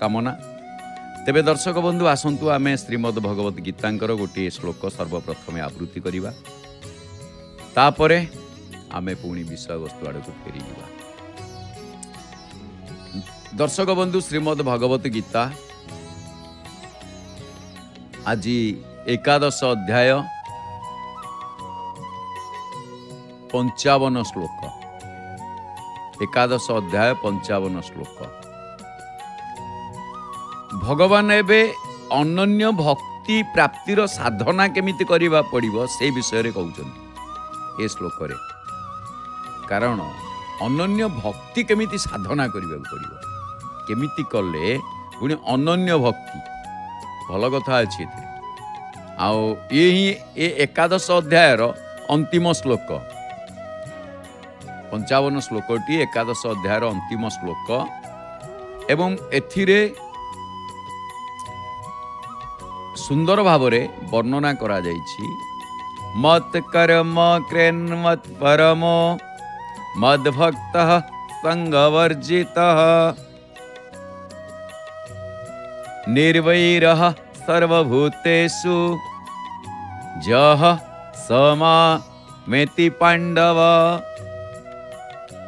शुभकामना। तेबे दर्शक बंधु आसंतु आमे श्रीमद् भगवत गीतांकर गोटे श्लोक सर्वप्रथमे आवृत्ति करिबा, तापरे आमे पुणी विषय वस्तु आड़ को फेरी जावा। दर्शक बंधु श्रीमद् भगवत गीता आज 11 अध्याय 55 श्लोक, 11 अध्याय 55 श्लोक। भगवान एबे अनन्य भक्ति प्राप्तिर साधना केमिति करिबा पड़िबो से विषय रे कहउछन्ति ए श्लोक रे। कारण अनन्य भक्ति केमिति साधना करिबा पड़िबो, केमिति कले पुणी अनन्य भक्ति भल कथा अछि। आउ ये 11 अध्याय अंतिम श्लोक 55 श्लोकटी 11 अध्याय अंतिम श्लोक एवं एथिरे सुंदर भावरे वर्णना करा जाइछि। मत कर्म कृन्मत परमो मद भक्तः संगवर्जितः निर्वैरः सर्वभूतेषु जह समामेति पांडव।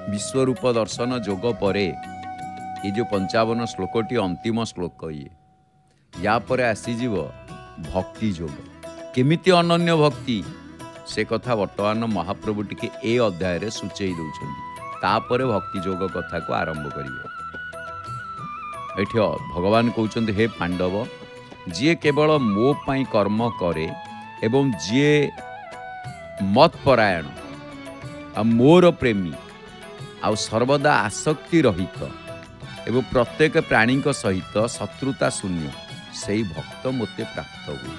विश्वरूप दर्शन जोग परे ये जो 55 श्लोकटी अंतिम श्लोक ये या परे आसीजीव भक्ति जोग। केमिति अनन्य भक्ति से कथा वर्तमान महाप्रभु टिके ए अध्याय रे सूचई दउछन्ति। तापरे भक्ति जोग कथा को आरंभ करिवे। एठी भगवान कहउछन्ति, हे पांडव, जे केवल मो पाई कर्म करे एवं जे मत परायण आ मोर प्रेमी आ सर्वदा आसक्ति रहित एवं प्रत्येक प्राणी सहित शत्रुता शून्य से भक्त मोते प्राप्त हुए।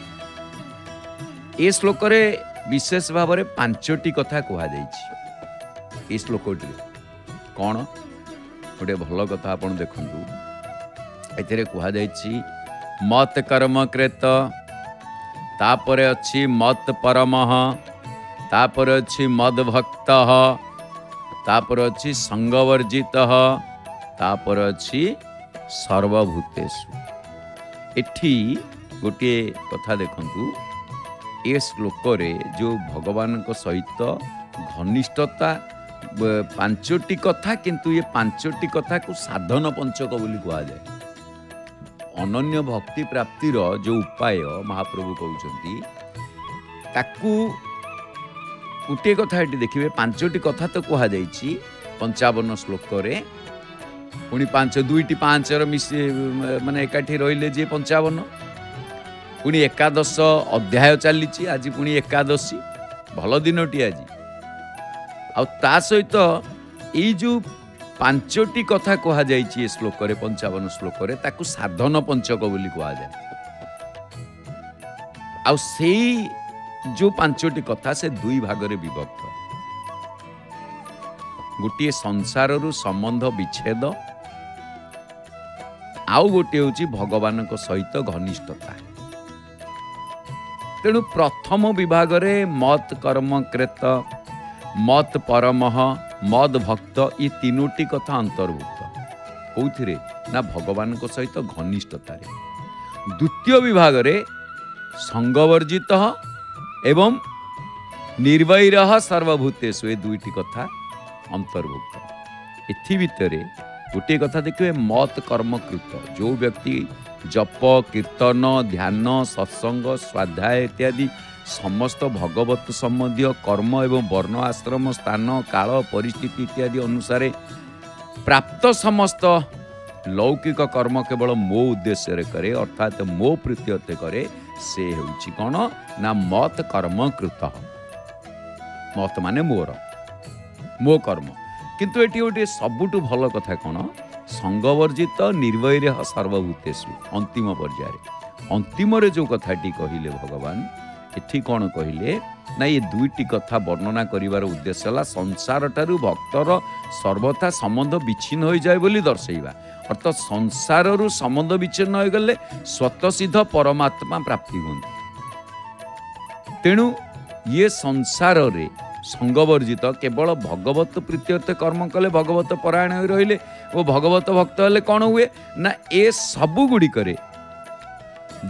ए श्लोक रे विशेष भाव में 5टी कथा कहा जाइछि। ए श्लोकटी कौन गोटे भल कथा आपण देखंतु। एथिरे कहा जाइछि मत कर्म कृत, तापरे अछि मत परमः, तापरे अछि मद भक्तः, तापरे अछि संगवर्जितः, तापरे अछि सर्वभूतेषु। एठी गोटे कथा देखंतु। ए श्लोक रे जो भगवान को सहित घनिष्ठता 5टी कथा, किंतु ये 5टी कथा को साधन पंचक बोली कहा जाए। अनन्य भक्ति प्राप्तिर जो उपाय महाप्रभु कहउछन्ति ताकू गोटे कथा एटी देखिबे। 5टी कथा तो कहा जाइछि 55 श्लोक रे, पुणी 5 2टी 5 मिसे माने एकाठी रहिले जे 55, पुणी 11 अध्याय चलीछि। आज पुणी एकादशी भल दिनटी आज। आ ता सहित एई जो 5टी कथा कहा जाइछि श्लोक रे 55 श्लोक रे ताकू साधन पंचक बोली कहा जाए। आ सेई जो 5टी कथा से 2 भाग रे विभक्त। गोटे संसार रु संबंध विच्छेद, आउ गोटे होची भगवान को सहित घनिष्ठता। तेणु प्रथम विभाग रे मत कर्म कृत, मत परमः, मद भक्त ये 3टी कथा अंतर्भुक्त। कौथिरे ना भगवान को सहित घनिष्ठता रे। द्वितीय विभाग रे संगवर्जित एवं निर्वैरः सर्वभूतेषु ये 2टी कथा अंतर्भुक्त। एथि भितरे गोटे कथा देखिए मत कर्म कृत। जो व्यक्ति जप कीर्तन ध्यान सत्संग स्वाध्याय इत्यादि समस्त भगवत संबंधी कर्म एवं वर्ण आश्रम स्थान काल परिस्थिति इत्यादि अनुसार प्राप्त समस्त लौकिक कर्म केवल मो उद्देश्य रे करे, अर्थात मो प्रीत्यर्थे करे, से होउछि कोन ना मत कर्म कृत। मत माने मोर मो कर्म। किंतु एटी गोटे सबुठु भल कथा कोन संगवर्जित निर्वैरः सर्वभूतेषु अंतिम पर्याय। अंतिम रे जो कथाटी कहिले भगवान एठी कौन कहले ना ये 2टी कथा वर्णना करिवार उद्देश्य है संसार ठारू भक्तर सर्वथा संबंध विच्छिन्न हो जाए बोली दर्शेवा। अर्थात संसार रु संबंध विच्छिन्न हो गले स्वतःसिद्ध परमात्मा प्राप्ति होती। तेणु ये संसार रे संगवर्जित केवल भगवत प्रीत्यर्थ कर्म कले भगवत परायण हो रहिले और भगवत भक्त हेले कौन हुए ना ए सबु गुड़िकरे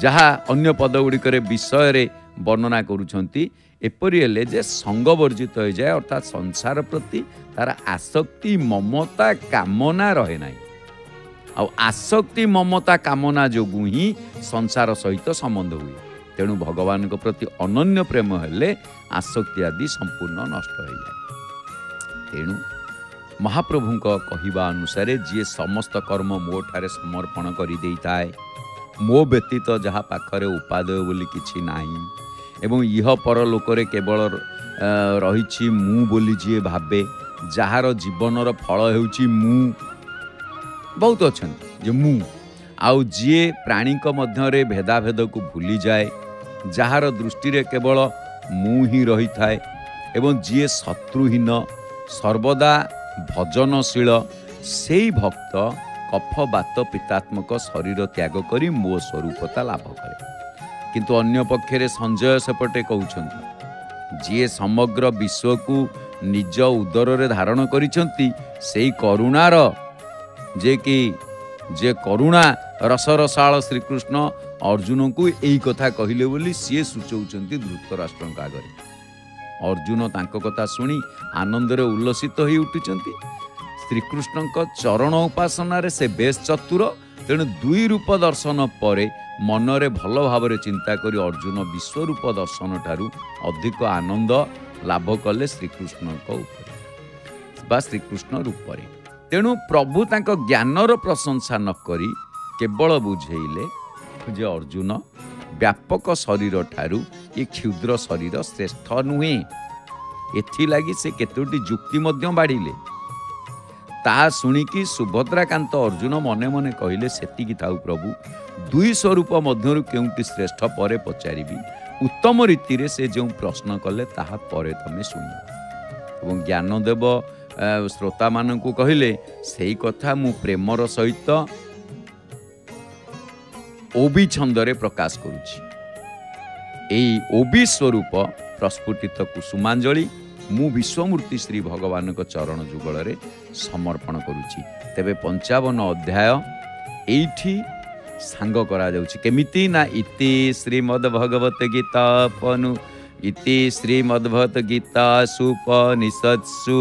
जहाँ अन्य पद गुड़िकरे विषय वर्णना करुछंती एपरि हेले जे संगवर्जित हो जाए अर्थात संसार प्रति तार आसक्ति ममता कामना रहे नाही आ आसक्ति ममता कामना जोगु ही संसार सहित संबंध हुए तेणु भगवान को प्रति अनन्य प्रेम हेले आसक्ति आदि संपूर्ण नष्ट हो जाए। तेणु महाप्रभु कहवा अनुसार जी समस्त कर्म मो ठारे समर्पण कर दे थाए मो व्यतीत जहाँ पाखरे उपादेय बोली किछि नाही एवं इह परलोकरे केवल रही मु बोली जी भावे जार जीवनर फल हेउछि मु बहुत अच्छा जे मु आउ जी प्राणी मध्य भेदाभेद को भूली जाए जार दृष्टि रे केवल मु ही रही थाए एवं जी शत्रुहीन सर्वदा भजनशील से भक्त कफ बात पितात्मक शरीर त्याग करी मो स्वरूपता लाभ करे किंतु अन्य पक्षरे संजय सेपटे कहउछंती जी समग्र विश्व को निज उदर रे धारण करिसंती सेई करुणार जे कि जे करुणा रस रसाल श्रीकृष्ण अर्जुन को यही कथा कहले बोली सी सूचौचंती धृतराष्ट्र आगे अर्जुन तांको कथा शुणी आनंदरे उल्लसित हो उठुचंती श्रीकृष्ण चरण उपासना रे से बेस चतुर तेणु दुई रूप दर्शन पर मनरे भल भाव चिंता करी अर्जुन विश्वरूप दर्शन ठारू अधिक आनंद लाभ कले श्रीकृष्ण बा श्रीकृष्ण रूप तेणु प्रभु तांक ज्ञानर प्रशंसा न करी केवल बुझेइले जे अर्जुन व्यापक शरीर ठारू ये क्षुद्र शरीर श्रेष्ठ नुहे एथिलागि से केतोटी जुक्ति मध्य बाढ़िले ता शुणिकी सुभद्राकांत अर्जुन मने मने कहले सेतिकी थाउ प्रभु दुई स्वरूप मध्यरु केउटी श्रेष्ठ परे पचारिबी उत्तम रीति रे से जो प्रश्न कले ताहा परे तमे शुणिबो एवं ज्ञानदेव श्रोता मान को कहले सेई कथा मु प्रेमर सहित ओबी छंदरे प्रकाश करुछि एई ओबी स्वरूप प्रस्फुटित कुसुमांजलि मु विश्वमूर्ति श्री भगवान को चरण जुगल रे समर्पण करुछि तेबे 55 अध्याय एठी सांग करा जाउछि केमिति ना इति श्रीमद् भगवत गीता पनु इति श्रीमद् भगवत गीता सुपनिषत्सु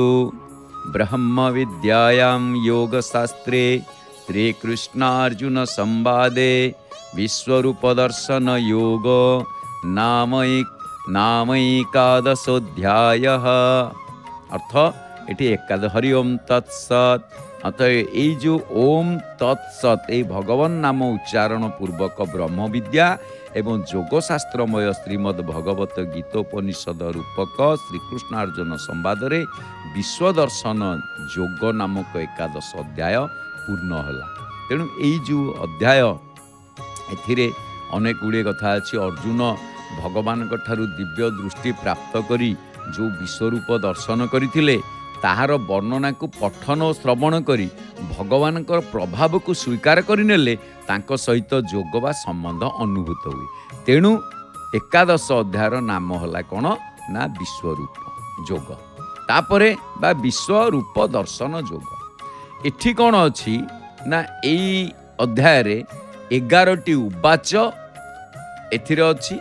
ब्रह्म विद्यायां योग शास्त्रे श्री कृष्णार्जुन संवादे विश्वरूप दर्शन योग नामैकादशोऽध्याय अर्थ एटी एकाद हरि ओम तत्सत अत ये जो ओम तत्सत ये भगवान नाम उच्चारण पूर्वक ब्रह्म विद्या एवं योगशास्त्रमय श्रीमद् भगवत गीतोपनिषद रूपक श्रीकृष्णार्जुन संवाद रे विश्व दर्शन योग नामक एकादश अध्याय पूर्ण होला तेणु यही जो अध्याय एथिरे अनेक गुड़े कथा अच्छी अर्जुन भगवान ठारू दिव्य दृष्टि प्राप्त करी जो विश्वरूप दर्शन करथिले ताहार वर्णना को पठन और श्रवण करी भगवान प्रभाव को स्वीकार करिनेले तांको सहित जोग बा संबंध अनुभूत हुए तेणु एकादश अध्यायर नाम होला कौन ना विश्वरूप जोग तापरे बा विश्वरूप दर्शन जोग एठी कौन अछि ना एई अध्याय रे 11टी उवाच एथिरे अछि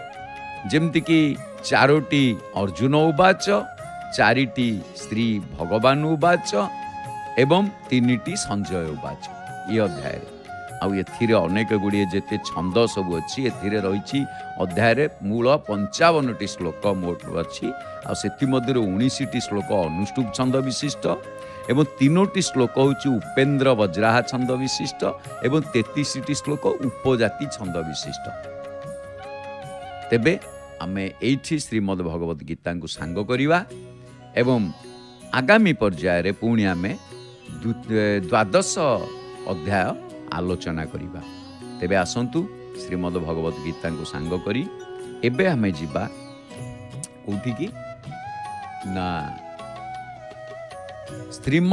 जेमति कि 4टी अर्जुन उवाच 4टी श्री भगवान उवाच एवं 3टी संजय उवाच ये अध्याय आउ एथिरे अनेक गुड़िए जेते छंद सब अच्छी एथिरे रही अध्याय रे मूल 55टी श्लोक मोट अच्छी आ सेति मध्यरे 19टी श्लोक अनुष्टुप छंद विशिष्ट एवं 3टी श्लोक होची उपेन्द्र वज्राहा छंद विशिष्ट एवं 33टी श्लोक उपजाति छंद विशिष्ट तेबे आमे एठी श्रीमद् भगवत गीता को सांग करिवा एवं आगामी पर्याय रे पुणी आमे 12 अध्याय आलोचना करिवा तेबे आसंतु श्रीमद् भगवत गीता को सांग करी एबे हमें जीवा कोठी की ना श्रीमद्